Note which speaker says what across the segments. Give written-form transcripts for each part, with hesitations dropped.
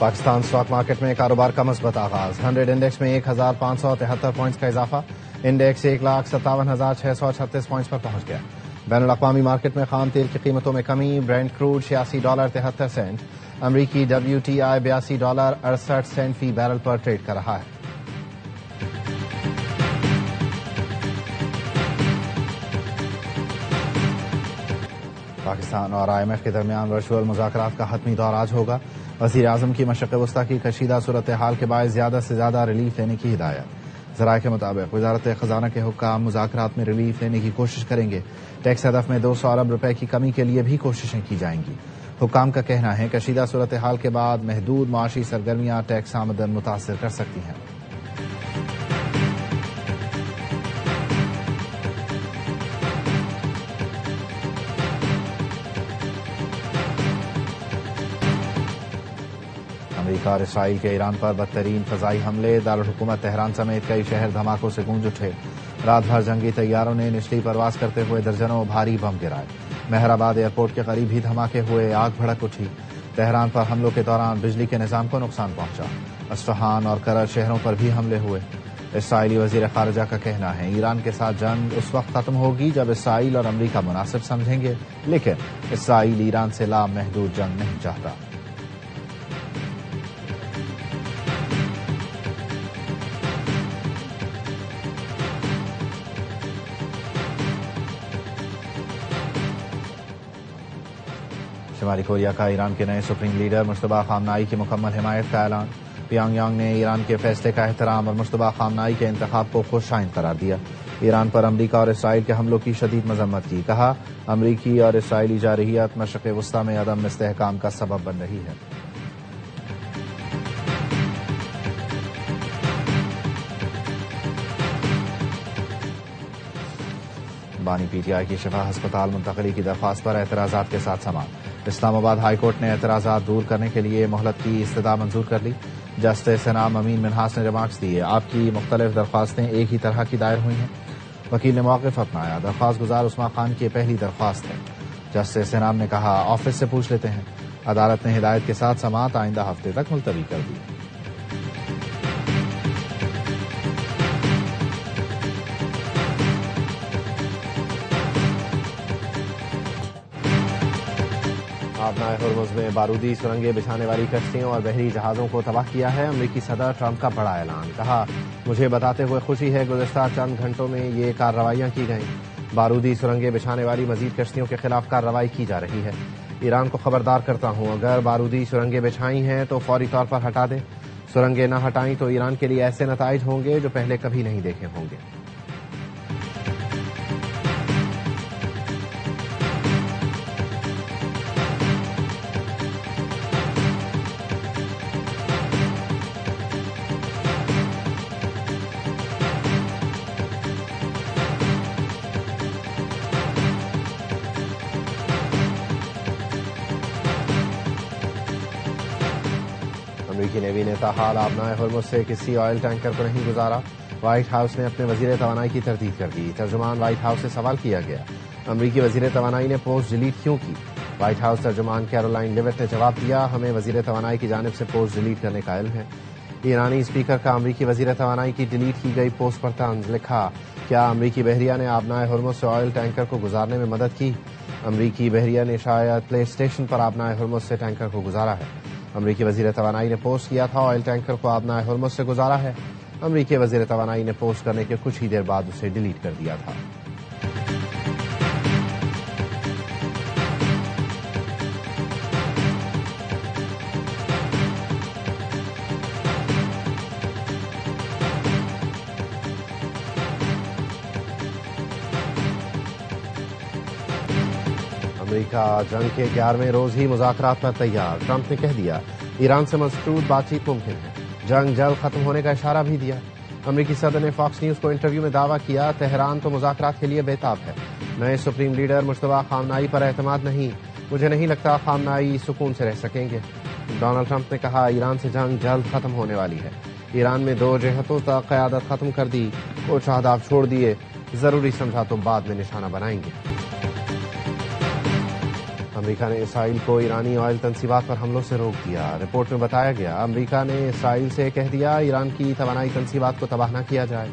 Speaker 1: Pakistan stock market میں کاروبار کا مثبت آغاز 100 انڈیکس میں 1573 پوائنٹس کا اضافہ انڈیکس 1,57,636 پوائنٹس پر پہنچ گیا بین الاقوامی مارکیٹ میں خام تیل کی قیمتوں میں کمی برینٹ کروڈ $86.73 امریکی WTI $82.68 فی بیرل پر ٹریڈ کر رہا ہے پاکستان اور IMF کے درمیان ورچوئل مذاکرات کا حتمی دور آج ہوگا وزیر اعظم کی مشرق وسطی کی کشیدہ صورتحال کے باعث زیادہ سے زیادہ ریلیف لینے کی ہدایت ذرائع کے مطابق وزارت خزانہ کے حکام مذاکرات میں ریلیف لینے کی کوشش کریں گے ٹیکس ہدف میں 200 ارب روپے کی کمی کے لیے بھی کوششیں کی جائیں گی حکام کا کہنا ہے کشیدہ صورتحال کے بعد محدود معاشی سرگرمیاں ٹیکس آمدن متاثر کر سکتی ہیں امریکہ اور اسرائیل کے ایران پر بدترین فضائی حملے دارالحکومت تہران سمیت کئی شہر دھماکوں سے گونج اٹھے رات بھر جنگی طیاروں نے نچلی پرواز کرتے ہوئے درجنوں بھاری بم گرائے مہرآباد ایئرپورٹ کے قریب ہی دھماکے ہوئے آگ بھڑک اٹھی تہران پر حملوں کے دوران بجلی کے نظام کو نقصان پہنچا اصفہان اور کرج شہروں پر بھی حملے ہوئے اسرائیلی وزیر خارجہ کا کہنا ہے ایران کے ساتھ جنگ اس وقت ختم ہوگی جب اسرائیل اور امریکہ مناسب سمجھیں گے لیکن اسرائیل ایران سے لامحدود جنگ نہیں چاہتا شمالی کوریا کا ایران کے نئے سپریم لیڈر مشتبہ خامنائی کی مکمل حمایت کا اعلان پیانگ یانگ نے ایران کے فیصلے کا احترام اور مشتبہ خامنائی کے انتخاب کو خوش آئند قرار دیا ایران پر امریکہ اور اسرائیل کے حملوں کی شدید مذمت کی کہا امریکی اور اسرائیلی جارحیت مشرق وسطی میں عدم استحکام کا سبب بن رہی ہے بانی پی ٹی آئی کی شفا ہسپتال منتقلی کی درخواست پر اعتراضات کے ساتھ سماعت اسلام آباد ہائی کورٹ نے اعتراضات دور کرنے کے لیے مہلت کی استدعا منظور کر لی جسٹس انعام امین منہاس نے ریمارکس دیے آپ کی مختلف درخواستیں ایک ہی طرح کی دائر ہوئی ہیں وکیل نے موقف اپنایا درخواست گزار عثمان خان کی پہلی درخواست ہے جسٹس انعام نے کہا آفس سے پوچھ لیتے ہیں عدالت نے ہدایت کے ساتھ سماعت آئندہ ہفتے تک ملتوی کر دی آبنائے ہرمز میں بارودی سرنگیں بچھانے والی کشتیوں اور بحری جہازوں کو تباہ کیا ہے امریکی صدر ٹرمپ کا بڑا اعلان کہا مجھے بتاتے ہوئے خوشی ہے گزشتہ چند گھنٹوں میں یہ کارروائیاں کی گئیں بارودی سرنگیں بچھانے والی مزید کشتیوں کے خلاف کارروائی کی جا رہی ہے ایران کو خبردار کرتا ہوں اگر بارودی سرنگیں بچھائی ہیں تو فوری طور پر ہٹا دیں سرنگیں نہ ہٹائیں تو ایران کے لیے ایسے نتائج ہوں گے جو پہلے کبھی نہیں دیکھے ہوں گے امریکی نیوی نے تاحال آبنائے ہرمز سے کسی آئل ٹینکر کو نہیں گزارا وائٹ ہاؤس نے اپنے وزیر توانائی کی تردید کر دی ترجمان وائٹ ہاؤس سے سوال کیا گیا امریکی وزیر توانائی نے پوسٹ ڈیلیٹ کیوں کی وائٹ ہاؤس ترجمان کیرولائن لیوٹ نے جواب دیا ہمیں وزیر توانائی کی جانب سے پوسٹ ڈیلیٹ کرنے کا علم ہے ایرانی اسپیکر کا امریکی وزیر توانائی کی ڈیلیٹ کی گئی پوسٹ پر طنز لکھا کیا امریکی بحریہ نے آبنائے ہرمز سے آئل ٹینکر کو گزارنے میں مدد کی امریکی بحریہ نے شاید پلے اسٹیشن پر آبنائے ہرمز سے ٹینکر کو گزارا ہے امریکی وزیر توانائی نے پوسٹ کیا تھا آئل ٹینکر کو آبنائے ہرمز سے گزارا ہے امریکی وزیر توانائی نے پوسٹ کرنے کے کچھ ہی دیر بعد اسے ڈیلیٹ کر دیا تھا امریکہ جنگ کے 11ویں روز ہی مذاکرات پر تیار ٹرمپ نے کہہ دیا ایران سے مضبوط بات چیت ممکن ہے جنگ جلد ختم ہونے کا اشارہ بھی دیا امریکی صدر نے فاکس نیوز کو انٹرویو میں دعویٰ کیا تہران تو مذاکرات کے لیے بےتاب ہے نئے سپریم لیڈر مشتبہ خامنائی پر اعتماد نہیں مجھے نہیں لگتا خامنائی سکون سے رہ سکیں گے ڈونلڈ ٹرمپ نے کہا ایران سے جنگ جلد ختم ہونے والی ہے ایران میں 2 جہتوں تک قیادت ختم کر دی کچھ اہداف چھوڑ دیے ضروری سمجھا تو بعد میں نشانہ بنائیں گے امریکہ نے اسرائیل کو ایرانی آئل تنصیبات پر حملوں سے روک دیا۔ رپورٹ میں بتایا گیا امریکہ نے اسرائیل سے کہہ دیا ایران کی توانائی تنصیبات کو تباہ نہ کیا جائے۔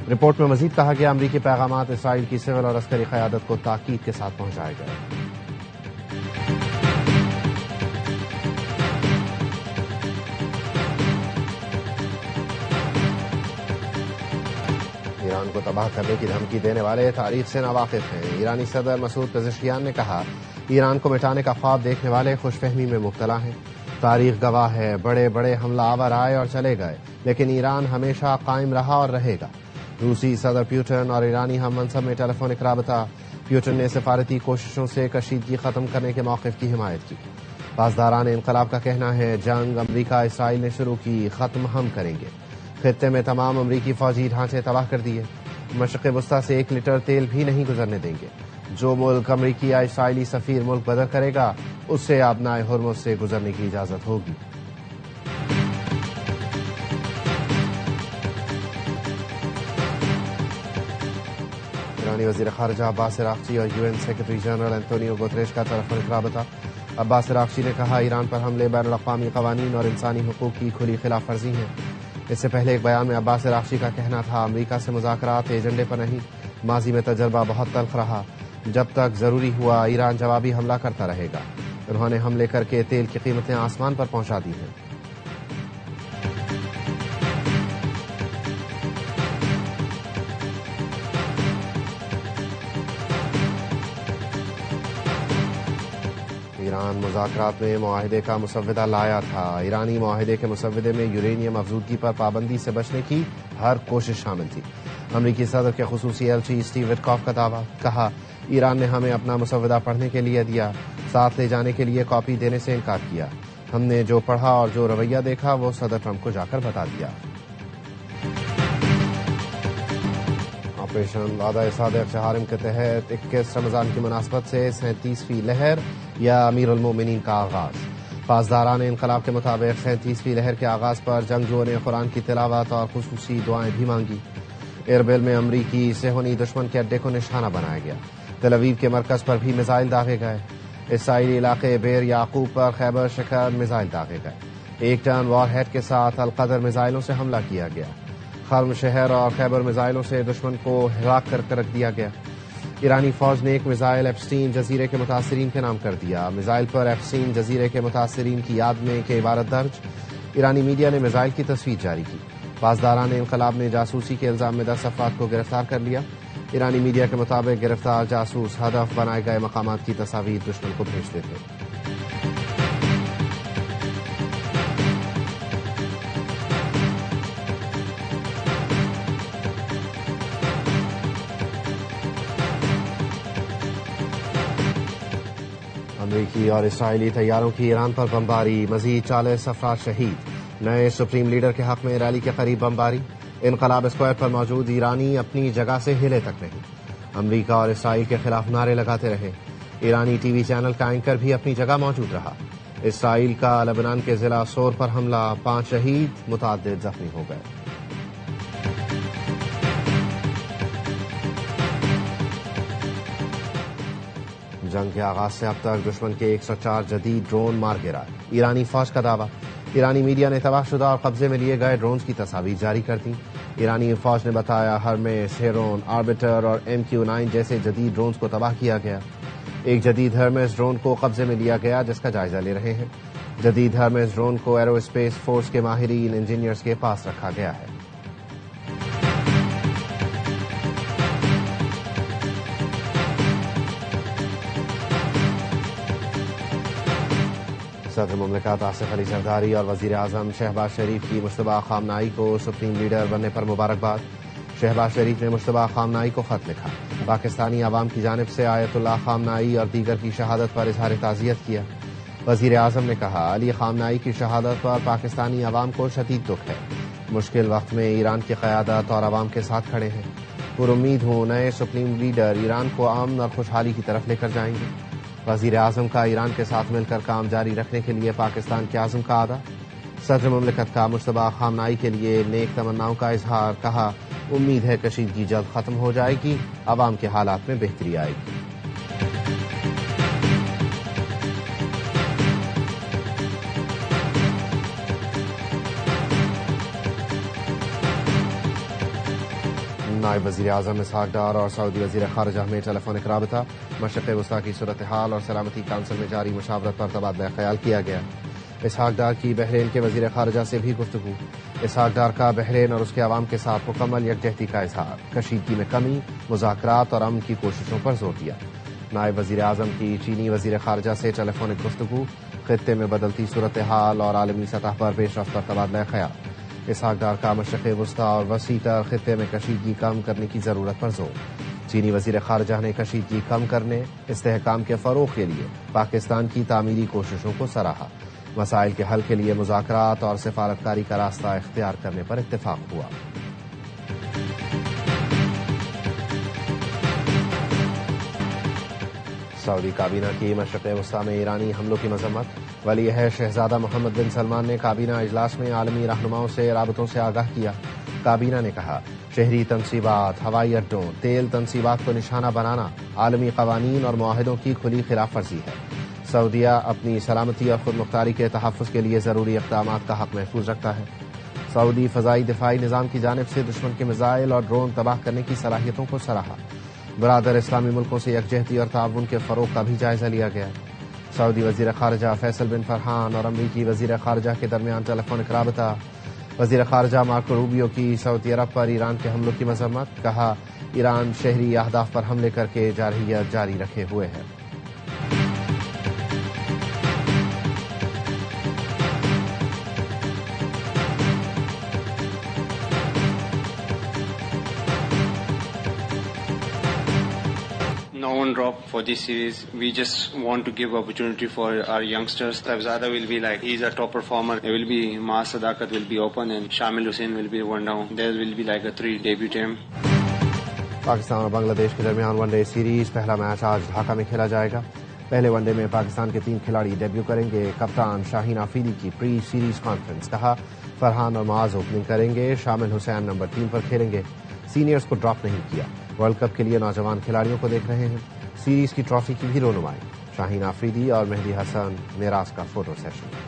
Speaker 1: رپورٹ میں مزید کہا گیا امریکی پیغامات اسرائیل کی سول اور عسکری قیادت کو تاکید کے ساتھ پہنچائے گئے۔ ایران کو تباہ کرنے کی دھمکی دینے والے تاریخ سے ناواقف ہیں۔ ایرانی صدر مسعود پزشکیان نے کہا ایران کو مٹانے کا خواب دیکھنے والے خوش فہمی میں مبتلا ہیں۔ تاریخ گواہ ہے بڑے بڑے حملہ آور آئے اور چلے گئے، لیکن ایران ہمیشہ قائم رہا اور رہے گا۔ روسی صدر پیوٹن اور ایرانی ہم منصب میں ٹیلی فونک رابطہ۔ پیوٹن نے سفارتی کوششوں سے کشیدگی ختم کرنے کے موقف کی حمایت کی۔ پاسداران انقلاب کا کہنا ہے جنگ امریکہ اسرائیل نے شروع کی، ختم ہم کریں گے۔ خطے میں تمام امریکی فوجی ڈھانچے تباہ کر دیے۔ مشرق وسطی سے 1 لیٹر تیل بھی نہیں گزرنے دیں گے۔ جو ملک امریکی یا اسرائیلی سفیر ملک بدر کرے گا اس سے آبنائے ہرمز سے گزرنے کی اجازت ہوگی۔ ایرانی وزیر خارجہ عباس عراقچی اور UN secretary general Antonio Guterres کا ٹیلی فونک رابطہ۔ عباس عراقچی نے کہا ایران پر حملے بین الاقوامی قوانین اور انسانی حقوق کی کھلی خلاف ورزی ہیں۔ اس سے پہلے ایک بیان میں عباس عراقچی کا کہنا تھا امریکہ سے مذاکرات ایجنڈے پر نہیں، ماضی میں تجربہ بہت تلخ رہا، جب تک ضروری ہوا ایران جوابی حملہ کرتا رہے گا۔ انہوں نے حملے کر کے تیل کی قیمتیں آسمان پر پہنچا دی ہیں۔ ایران مذاکرات میں معاہدے کا مسودہ لایا تھا۔ ایرانی معاہدے کے مسودے میں یورینیم افزودگی پر پابندی سے بچنے کی ہر کوشش شامل تھی۔ امریکی صدر کے خصوصی ایلچی اسٹیو وٹکاف کا دعویٰ، کہا ایران نے ہمیں اپنا مسودہ پڑھنے کے لیے دیا، ساتھ لے جانے کے لیے کاپی دینے سے انکار کیا۔ ہم نے جو پڑھا اور جو رویہ دیکھا وہ صدر ٹرمپ کو جا کر بتا دیا۔ آپریشن وعدہ صادق چہارم کے تحت 21 رمضان کی مناسبت سے 37ویں لہر یا امیر المومنین کا آغاز۔ پاسداران انقلاب کے مطابق 37ویں لہر کے آغاز پر جنگجوؤں نے قرآن کی تلاوت اور خصوصی دعائیں بھی مانگی۔ اربل میں امریکی صہیونی دشمن کے اڈے کو نشانہ بنایا گیا۔ تل ابیب کے مرکز پر بھی میزائل داغے گئے۔ اسرائیلی علاقے بیر یعقوب پر خیبر شکر میزائل داغے گئے۔ 1 ٹن وار ہیڈ کے ساتھ القدر میزائلوں سے حملہ کیا گیا۔ خرم شہر اور خیبر میزائلوں سے دشمن کو ہلاک کر رکھ دیا گیا۔ ایرانی فوج نے ایک میزائل ایپسٹین جزیرے کے متاثرین کے نام کر دیا۔ میزائل پر ایپسٹین جزیرے کے متاثرین کی یاد میں کہ عبارت درج۔ ایرانی میڈیا نے میزائل کی تصویر جاری کی۔ پاسداران انقلاب نے جاسوسی کے الزام میں 10 افراد کو گرفتار کر لیا۔ ایرانی میڈیا کے مطابق گرفتار جاسوس ہدف بنائے گئے مقامات کی تصاویر دشمن کو بھیجتے تھے۔ امریکی اور اسرائیلی طیاروں کی ایران پر بمباری، مزید 40 افراد شہید۔ نئے سپریم لیڈر کے حق میں ریلی کے قریب بمباری۔ انقلاب اسکوائر پر موجود ایرانی اپنی جگہ سے ہلے تک نہیں۔ امریکہ اور اسرائیل کے خلاف نعرے لگاتے رہے۔ ایرانی ٹی وی چینل کا اینکر بھی اپنی جگہ موجود رہا۔ اسرائیل کا لبنان کے ضلع سور پر حملہ، 5 شہید، متعدد زخمی ہو گئے۔ جنگ کے آغاز سے اب تک دشمن کے 104 جدید ڈرون مار گرا۔ ایرانی فوج کا دعویٰ۔ ایرانی میڈیا نے تباہ شدہ اور قبضے میں لیے گئے ڈرونز کی تصاویر جاری کر دیں۔ ایرانی فوج نے بتایا ہرمیس، ہیرون، آربیٹر اور MQ-9 جیسے جدید ڈرونز کو تباہ کیا گیا۔ ایک جدید ہرمیس ڈرون کو قبضے میں لیا گیا جس کا جائزہ لے رہے ہیں۔ جدید ہرمیس ڈرون کو ایرو اسپیس فورس کے ماہرین انجینئرز کے پاس رکھا گیا ہے۔ صدر مملکت آصف علی زرداری اور وزیر اعظم شہباز شریف کی مشتبہ خامنہئی کو سپریم لیڈر بننے پر مبارکباد۔ شہباز شریف نے مشتبہ خامنہئی کو خط لکھا، پاکستانی عوام کی جانب سے آیت اللہ خامنہئی اور دیگر کی شہادت پر اظہار تعزیت کیا۔ وزیر اعظم نے کہا علی خامنہئی کی شہادت پر پاکستانی عوام کو شدید دکھ ہے۔ مشکل وقت میں ایران کی قیادت اور عوام کے ساتھ کھڑے ہیں۔ پر امید ہوں نئے سپریم لیڈر ایران کو امن اور خوشحالی کی طرف لے کر جائیں گے۔ وزیر اعظم کا ایران کے ساتھ مل کر کام جاری رکھنے کے لیے پاکستان کے عزم کا اعادہ۔ صدر مملکت کا مشتبہ خامنہئی کے لیے نیک تمناؤں کا اظہار، کہا امید ہے کشیدگی جلد ختم ہو جائے گی، عوام کے حالات میں بہتری آئے گی۔ نائب وزیر اعظم اسحاق ڈار اور سعودی وزیر خارجہ میں ٹیلی فونک رابطہ، مشرق وسطی کی صورتحال اور سلامتی کونسل میں جاری مشاورت پر تبادلہ خیال کیا گیا۔ اسحاق ڈار کی بحرین کے وزیر خارجہ سے بھی گفتگو۔ اسحاق ڈار کا بحرین اور اس کے عوام کے ساتھ مکمل یکجہتی کا اظہار، کشیدگی میں کمی، مذاکرات اور امن کی کوششوں پر زور دیا۔ نائب وزیر اعظم کی چینی وزیر خارجہ سے ٹیلی فونک گفتگو، خطے میں بدلتی صورتحال اور عالمی سطح پر پیش رفت پر تبادلہ خیال۔ اسحاق ڈار کا مشرق وسطی اور وسیع تر خطے میں کشیدگی کم کرنے کی ضرورت پر زور۔ چینی وزیر خارجہ نے کشیدگی کم کرنے، استحکام کے فروغ کے لیے پاکستان کی تعمیری کوششوں کو سراہا۔ مسائل کے حل کے لیے مذاکرات اور سفارتکاری کا راستہ اختیار کرنے پر اتفاق ہوا۔ سعودی کابینہ کی مشرق وسطی میں ایرانی حملوں کی مذمت۔ ولی عہد شہزادہ محمد بن سلمان نے کابینہ اجلاس میں عالمی رہنماؤں سے رابطوں سے آگاہ کیا۔ کابینہ نے کہا، شہری تنصیبات، ہوائی اڈوں، تیل تنصیبات کو نشانہ بنانا عالمی قوانین اور معاہدوں کی کھلی خلاف ورزی ہے۔ سعودیہ اپنی سلامتی اور خود مختاری کے تحفظ کے لیے ضروری اقدامات کا حق محفوظ رکھتا ہے۔ سعودی فضائی دفاعی نظام کی جانب سے دشمن کے میزائل اور ڈرون تباہ کرنے کی صلاحیتوں کو سراہا۔ برادر اسلامی ملکوں سے یکجہتی اور تعاون کے فروغ کا بھی جائزہ لیا گیا۔ سعودی وزیر خارجہ فیصل بن فرحان اور امریکی وزیر خارجہ کے درمیان ٹیلی فونک رابطہ۔ وزیر خارجہ مارکو روبیو کی سعودی عرب پر ایران کے حملوں کی مذمت، کہا ایران شہری اہداف پر حملے کر کے جارحیت جاری رکھے ہوئے ہے۔
Speaker 2: No one drop for this series. We just want to give opportunity for our youngsters. Tabzada will be like, he's a top performer. There will be Maas Sadakat will be open and Shamil Hussain will be one down. There will be like a 3 debut team.
Speaker 1: Pakistan اور بنگلہ دیش کے درمیان one day series پہلا match آج ڈھاکہ میں کھیلا جائے گا۔ پہلے ون ڈے میں پاکستان کے 3 کھلاڑی ڈیبیو کریں گے۔ کپتان شاہین آفریدی کی پری سیریز کانفرنس، کہا فرحان اور معاذ اوپننگ کریں گے، شامل حسین نمبر 3 پر کھیلیں گے۔ سینئرز کو ڈراپ نہیں کیا، ورلڈ کپ کے لیے نوجوان کھلاڑیوں کو دیکھ رہے ہیں۔ سیریز کی ٹرافی کی بھی رونمائی، شاہین آفریدی اور مہدی حسن میراث کا فوٹو سیشن۔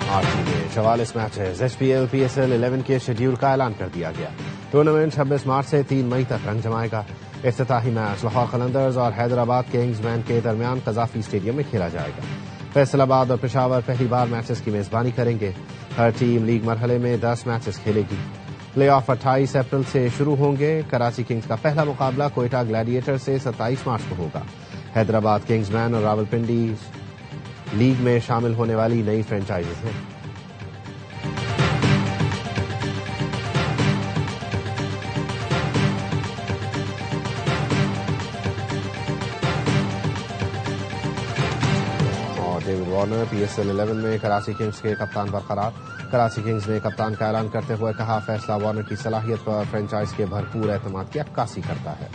Speaker 1: آج میں 44 matches H B L P S L 11 کے شیڈیول کا اعلان کر دیا گیا۔ ٹورنامنٹ 26 مارچ سے 3 مئی تک رنگ جمائے گا۔ افتتاحی میچ لاہور قلندرز اور حیدرآباد کنگز مین کے درمیان قذافی اسٹیڈیم میں کھیلا جائے گا۔ فیصل آباد اور پشاور پہلی بار میچز کی میزبانی کریں گے۔ ہر ٹیم لیگ مرحلے میں 10 میچز کھیلے گی۔ پلے آف 28 اپریل سے شروع ہوں گے۔ کراچی کنگز کا پہلا مقابلہ کوئٹہ گلیڈیٹر سے 27 مارچ کو ہوگا۔ حیدرآباد کنگز مین اور راولپنڈی لیگ میں شامل ہونے والی نئی فرنچائزز ہیں۔ ڈیوڈ وارنر پی ایس ایل 11 میں کراچی کنگز کے کپتان برقرار۔ کراچی کنگز نے کپتان کا اعلان کرتے ہوئے کہا، فیصلہ وارنر کی صلاحیت پر فرنچائز کے بھرپور اعتماد کی عکاسی کرتا ہے۔